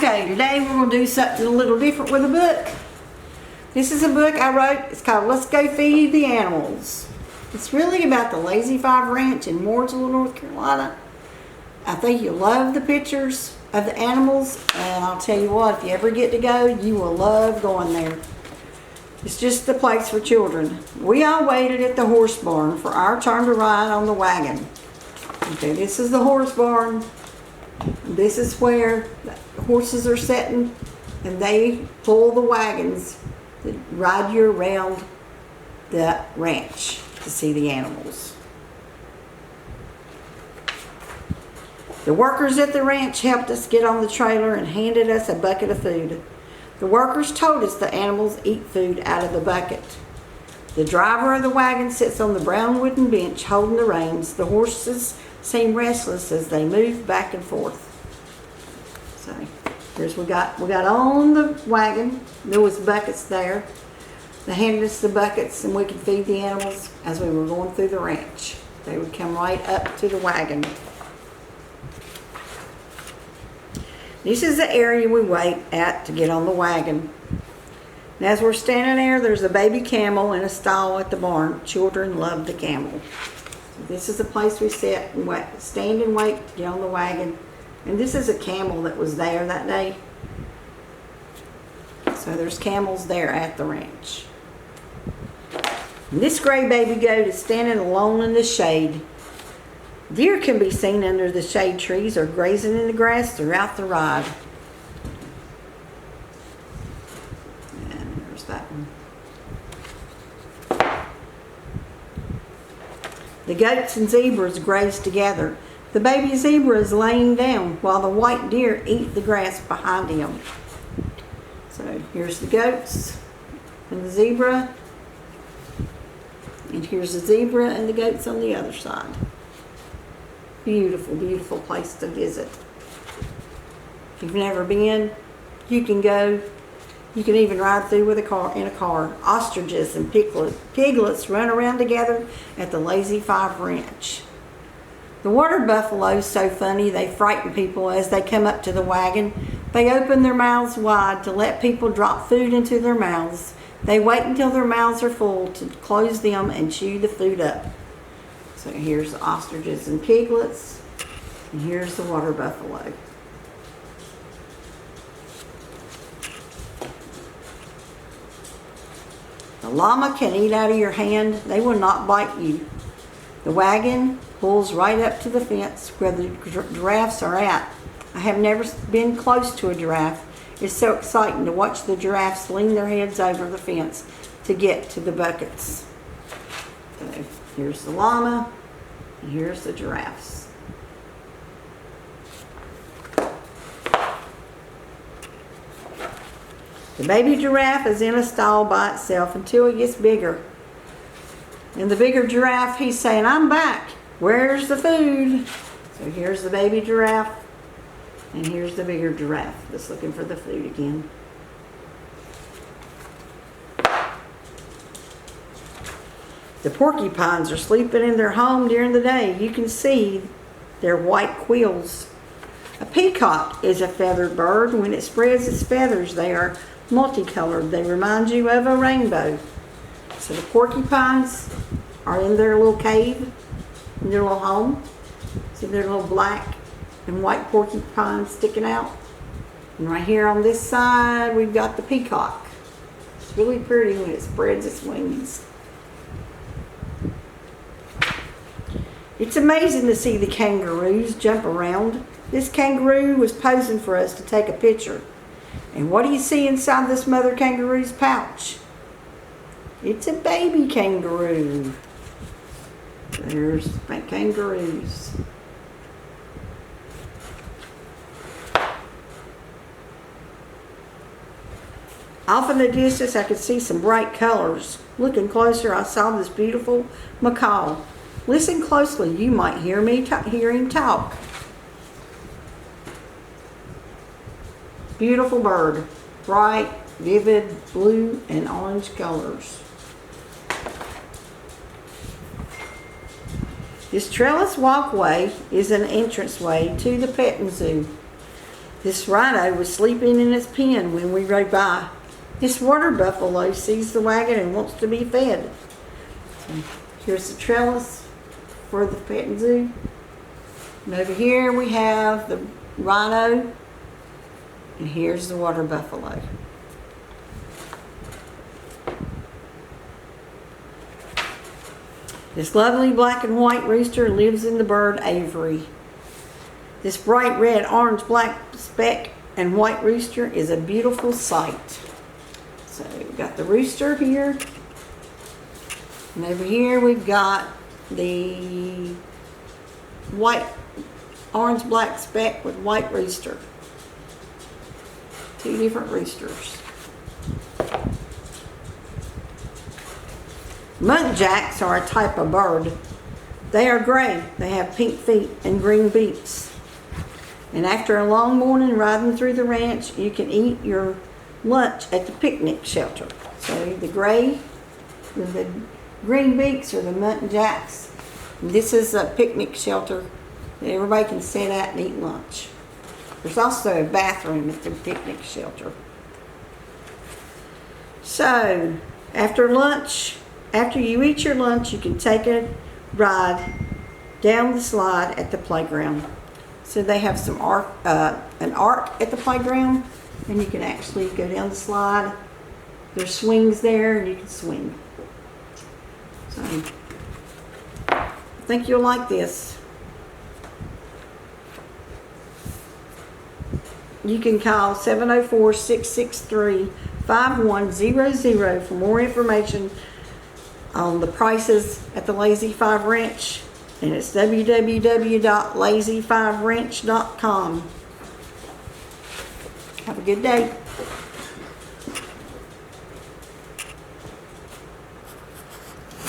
Okay, today we're going to do something a little different with a book. This is a book I wrote. It's called Let's Go Feed the Animals. It's really about the Lazy Five Ranch in Myrtle, North Carolina. I think you'll love the pictures of the animals, and I'll tell you what, if you ever get to go, you will love going there. It's just the place for children. We all waited at the horse barn for our turn to ride on the wagon. Okay, this is the horse barn. This is where the horses are sitting, and they pull the wagons that ride you around the ranch to see the animals. The workers at the ranch helped us get on the trailer and handed us a bucket of food. The workers told us the animals eat food out of the bucket. The driver of the wagon sits on the brown wooden bench holding the reins. The horses seem restless as they move back and forth. So here's we got on the wagon. There was buckets there. They handed us the buckets and we could feed the animals as we were going through the ranch. They would come right up to the wagon. This is the area we wait at to get on the wagon. And as we're standing there, there's a baby camel in a stall at the barn. Children love the camel. So this is the place we sit and wait, stand and wait to get on the wagon. And this is a camel that was there that day. So there's camels there at the ranch. And this gray baby goat is standing alone in the shade. Deer can be seen under the shade trees or grazing in the grass throughout the ride. And there's that one. The goats and zebras graze together. The baby zebra is laying down while the white deer eat the grass behind him. So here's the goats and the zebra. And here's the zebra and the goats on the other side. Beautiful, beautiful place to visit. If you've never been, you can go. You can even ride through with in a car. Ostriches and piglets run around together at the Lazy Five Ranch. The water buffalo is so funny, they frighten people as they come up to the wagon. They open their mouths wide to let people drop food into their mouths. They wait until their mouths are full to close them and chew the food up. So here's the ostriches and piglets, and here's the water buffalo. The llama can eat out of your hand. They will not bite you. The wagon pulls right up to the fence where the giraffes are at. I have never been close to a giraffe. It's so exciting to watch the giraffes lean their heads over the fence to get to the buckets. So here's the llama, and here's the giraffes. The baby giraffe is in a stall by itself until it gets bigger. And the bigger giraffe, he's saying, "I'm back. Where's the food?" So here's the baby giraffe, and here's the bigger giraffe that's looking for the food again. The porcupines are sleeping in their home during the day. You can see their white quills. A peacock is a feathered bird. When it spreads its feathers, they are multicolored. They remind you of a rainbow. So the porcupines are in their little cave, in their little home. See their little black and white porcupines sticking out. And right here on this side, we've got the peacock. It's really pretty when it spreads its wings. It's amazing to see the kangaroos jump around. This kangaroo was posing for us to take a picture. And what do you see inside this mother kangaroo's pouch? It's a baby kangaroo. There's my kangaroos. Off in the distance, I could see some bright colors. Looking closer, I saw this beautiful macaw. Listen closely, you might hear him talk. Beautiful bird, bright, vivid blue and orange colors. This trellis walkway is an entranceway to the petting zoo. This rhino was sleeping in its pen when we rode by. This water buffalo sees the wagon and wants to be fed. So here's the trellis for the petting zoo. And over here we have the rhino. And here's the water buffalo. This lovely black and white rooster lives in the bird aviary. This bright red, orange, black speck and white rooster is a beautiful sight. So we've got the rooster here. And over here we've got the white, orange, black speck with white rooster. Two different roosters. Muntjacs are a type of bird. They are gray. They have pink feet and green beaks. And after a long morning riding through the ranch, you can eat your lunch at the picnic shelter. So the gray with the green beaks are the muntjacs. And this is a picnic shelter that everybody can sit at and eat lunch. There's also a bathroom at the picnic shelter. So after lunch, after you eat your lunch, you can take a ride down the slide at the playground. So they have some an arc at the playground, and you can actually go down the slide. There's swings there, and you can swing. So I think you'll like this. You can call 704-663-5100 for more information on the prices at the Lazy 5 Ranch, and it's www.lazy5ranch.com. Have a good day.